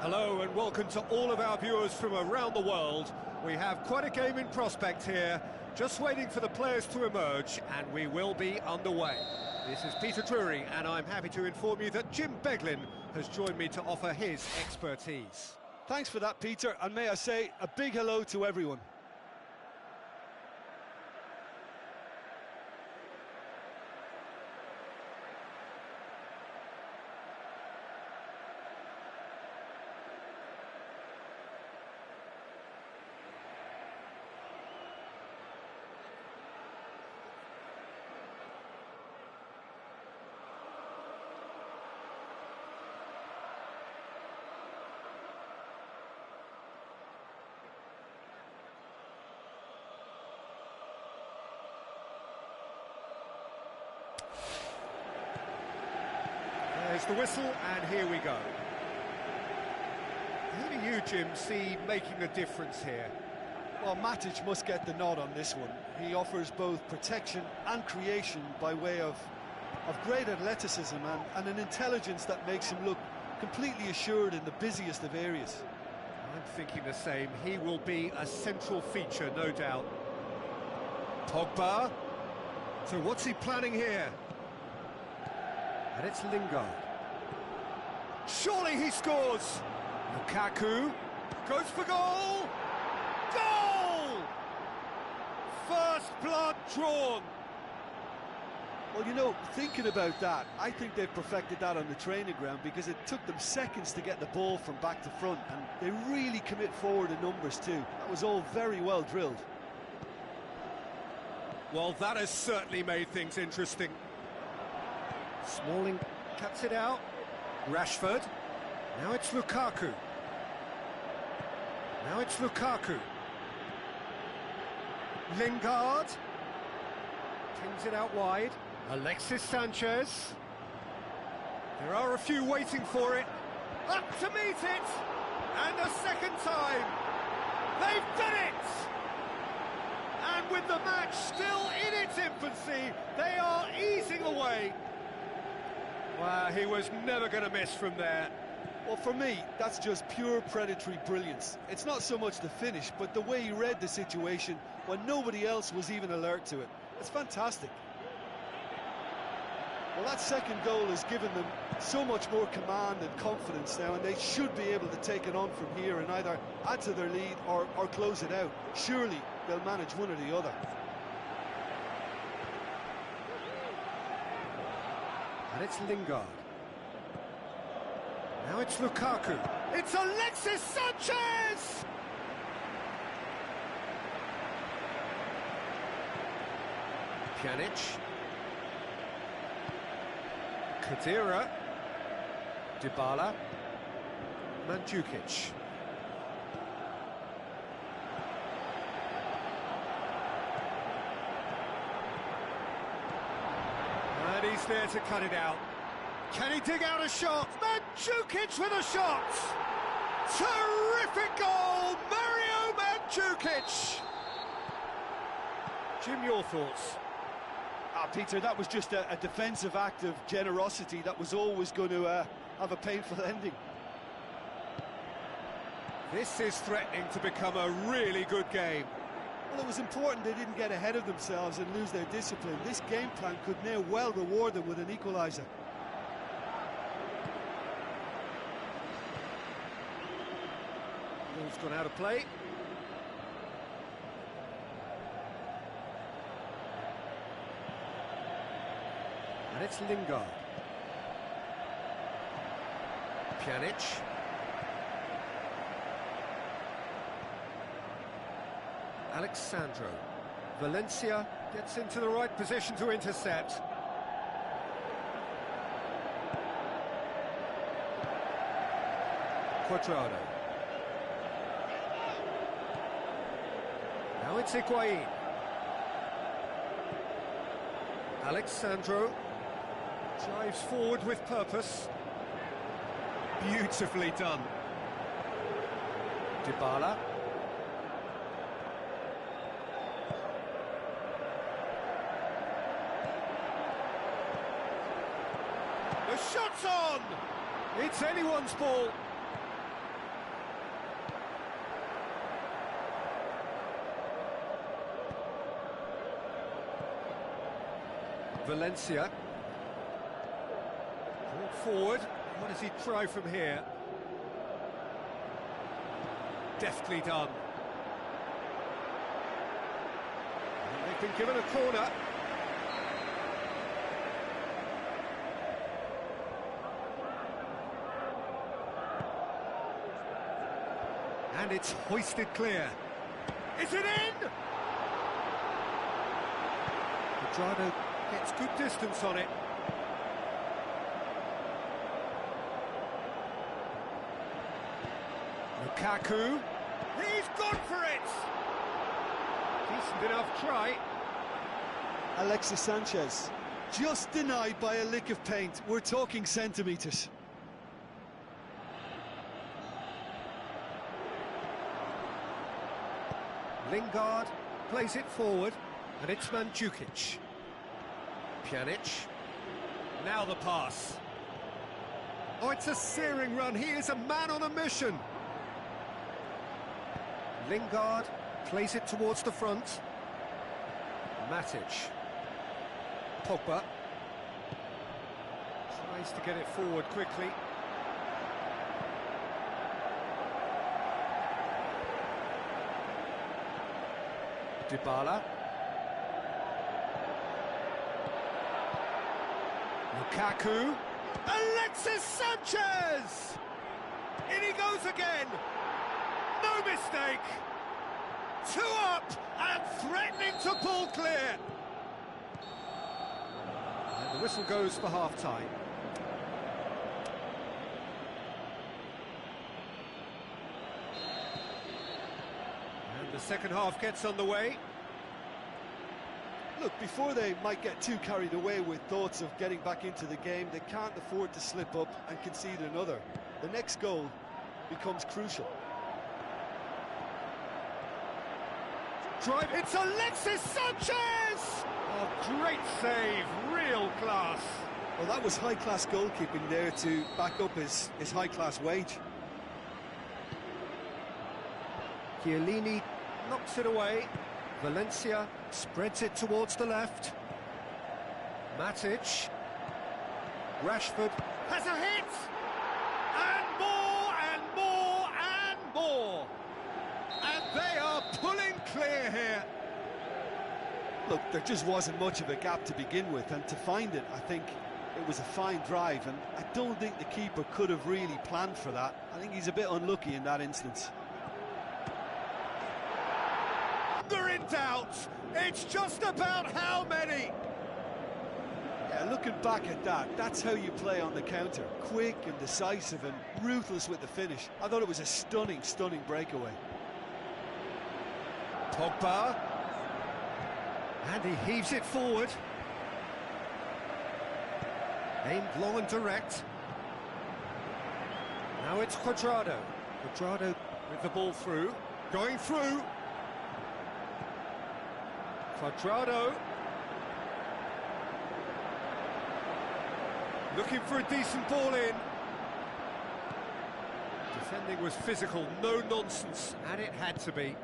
[SPEAKER 1] Hello and welcome to all of our viewers from around the world. We have quite a game in prospect here, just waiting for the players to emerge, and we will be underway. This is Peter Drury, and I'm happy to inform you that Jim Beglin has joined me to offer his expertise.
[SPEAKER 2] Thanks for that, Peter, and may I say a big hello to everyone.
[SPEAKER 1] There's the whistle, and here we go. Who do you, Jim, see making a difference here?
[SPEAKER 2] Well, Matic must get the nod on this one. He offers both protection and creation by way of great athleticism and an intelligence that makes him look completely assured in the busiest of areas.
[SPEAKER 1] I'm thinking the same. He will be a central feature, no doubt. Pogba. So what's he planning here? And it's Lingard. Surely he scores! Lukaku goes for goal! Goal! First blood drawn!
[SPEAKER 2] Well, you know, thinking about that, I think they've perfected that on the training ground because it took them seconds to get the ball from back to front, and they really commit forward in numbers too. That was all very well drilled.
[SPEAKER 1] Well, that has certainly made things interesting. Smalling cuts it out. Rashford. Now it's Lukaku. Now it's Lukaku. Lingard. Pings it out wide. Alexis Sanchez. There are a few waiting for it. Up to meet it! And a second time. They've done it! And with the match still in its infancy, they are easing away. Wow, he was never going to miss from there.
[SPEAKER 2] Well, for me, that's just pure predatory brilliance. It's not so much the finish, but the way he read the situation when nobody else was even alert to it. It's fantastic. Well, that second goal has given them so much more command and confidence now, and they should be able to take it on from here and either add to their lead or close it out. Surely they'll manage one or the other.
[SPEAKER 1] And it's Lingard. Now it's Lukaku. It's Alexis Sanchez! Pjanic. Khedira. Dybala. Mandzukic. And he's there to cut it out. Can he dig out a shot? Mandzukic with a shot! Terrific goal! Mario Mandzukic! Jim, your thoughts?
[SPEAKER 2] Peter, that was just a defensive act of generosity that was always going to have a painful ending.
[SPEAKER 1] This is threatening to become a really good game.
[SPEAKER 2] Well, it was important they didn't get ahead of themselves and lose their discipline. This game plan could now well reward them with an equaliser.
[SPEAKER 1] Ball's gone out of play. And it's Lingard. Pjanic. Alexandro. Valencia gets into the right position to intercept. Cuadrado. Now it's Higuain. Alexandro drives forward with purpose. Beautifully done. Dybala. The shot's on! It's anyone's ball. Valencia. Brought forward. What does he try from here? Deftly done. And they've been given a corner. And it's hoisted clear. Is it in? Quadrado gets good distance on it. Lukaku. He's gone for it! Decent enough try.
[SPEAKER 2] Alexis Sanchez, just denied by a lick of paint. We're talking centimetres.
[SPEAKER 1] Lingard plays it forward, and it's Mandzukic. Pjanic. Now the pass. Oh, it's a searing run. He is a man on a mission. Lingard plays it towards the front. Matic. Pogba. Tries to get it forward quickly. Dybala. Lukaku. Alexis Sanchez! In he goes again! No mistake! 2 up and threatening to pull clear! And the whistle goes for half-time. And the second half gets underway.
[SPEAKER 2] Look, before they might get too carried away with thoughts of getting back into the game, they can't afford to slip up and concede another. The next goal becomes crucial.
[SPEAKER 1] Drive, it's Alexis Sanchez! Oh, great save, real class.
[SPEAKER 2] Well, that was high-class goalkeeping there to back up his high-class wage.
[SPEAKER 1] Chiellini knocks it away. Valencia spreads it towards the left. Matic. Rashford has a hit! And more, and more, and more! And they are pulling clear here.
[SPEAKER 2] Look, there just wasn't much of a gap to begin with, and to find it, I think it was a fine drive, and I don't think the keeper could have really planned for that. I think he's a bit unlucky in that instance.
[SPEAKER 1] They're in doubt. It's just about how many.
[SPEAKER 2] Yeah, looking back at that, that's how you play on the counter. Quick and decisive and ruthless with the finish. I thought it was a stunning, stunning breakaway.
[SPEAKER 1] Pogba. And he heaves it forward. Aimed long and direct. Now it's Quadrado. Quadrado with the ball through. Going through. Quadrado. Looking for a decent ball in. Defending was physical, no nonsense, and it had to be.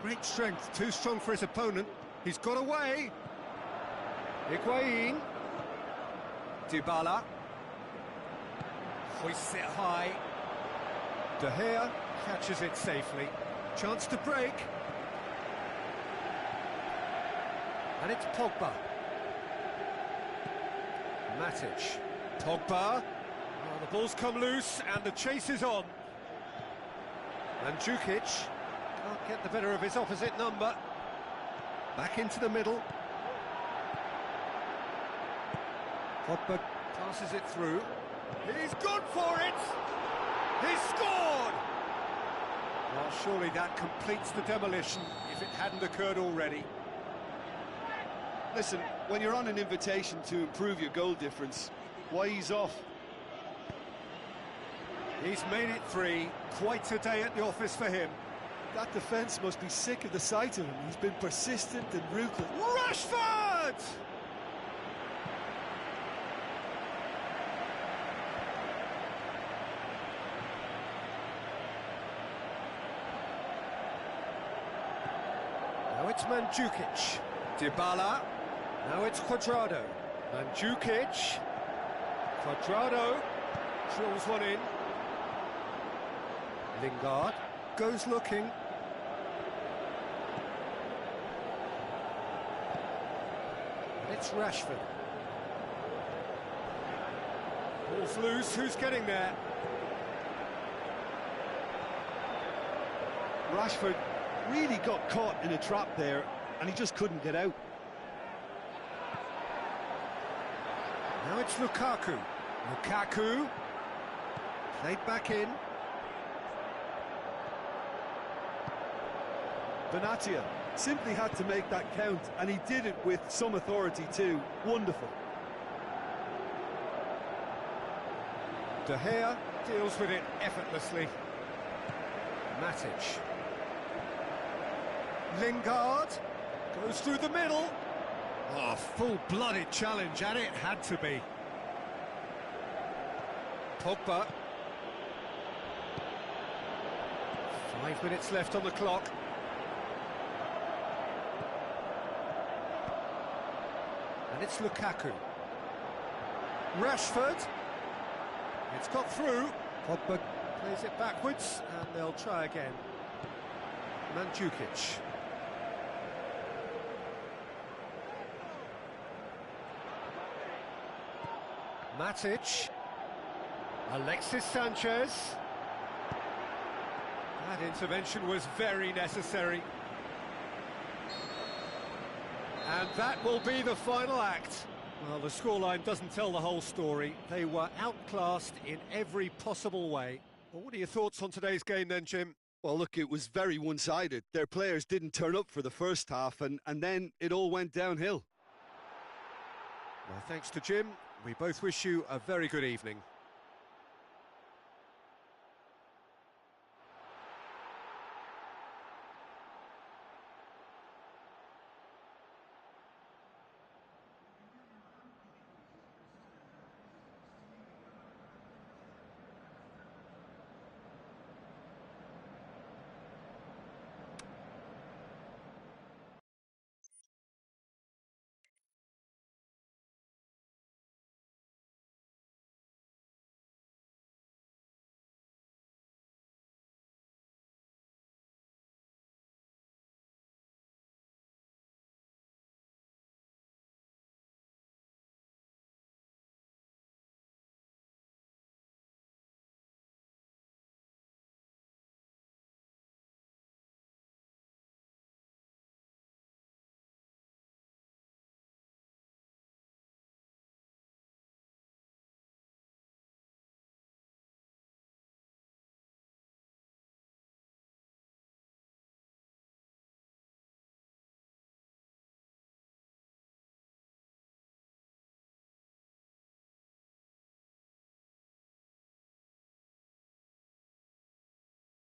[SPEAKER 1] Great strength, too strong for his opponent. He's got away. Higuain. Dybala. Hoists it high. De Gea catches it safely. Chance to break. And it's Pogba. Matic. Pogba. Oh, the ball's come loose and the chase is on. Mandzukic can't get the better of his opposite number. Back into the middle. Pogba passes it through. He's gone for it! He's scored! Well, surely that completes the demolition if it hadn't occurred already.
[SPEAKER 2] Listen, when you're on an invitation to improve your goal difference, why ease off?
[SPEAKER 1] He's made it 3. Quite a day at the office for him.
[SPEAKER 2] That defence must be sick of the sight of him. He's been persistent and ruthless.
[SPEAKER 1] Rashford! It's Mandzukic. Dybala. Now it's Cuadrado. Mandzukic. Cuadrado. Drills one in. Lingard. Goes looking. And it's Rashford. Ball's loose. Who's getting there?
[SPEAKER 2] Rashford really got caught in a trap there, and he just couldn't get out.
[SPEAKER 1] Now it's Lukaku. Lukaku. Played back in.
[SPEAKER 2] Benatia simply had to make that count, and he did it with some authority too. Wonderful.
[SPEAKER 1] De Gea deals with it effortlessly. Matic. Lingard goes through the middle. Oh, full-blooded challenge, and it had to be. Pogba. 5 minutes left on the clock. And it's Lukaku. Rashford. It's got through. Pogba plays it backwards, and they'll try again. Mandzukic. Matic. Alexis Sanchez. That intervention was very necessary. And that will be the final act. Well, the scoreline doesn't tell the whole story. They were outclassed in every possible way. Well, what are your thoughts on today's game then, Jim?
[SPEAKER 2] Well, look, it was very one-sided. Their players didn't turn up for the first half, and then it all went downhill.
[SPEAKER 1] Well, thanks to Jim. We both wish you a very good evening.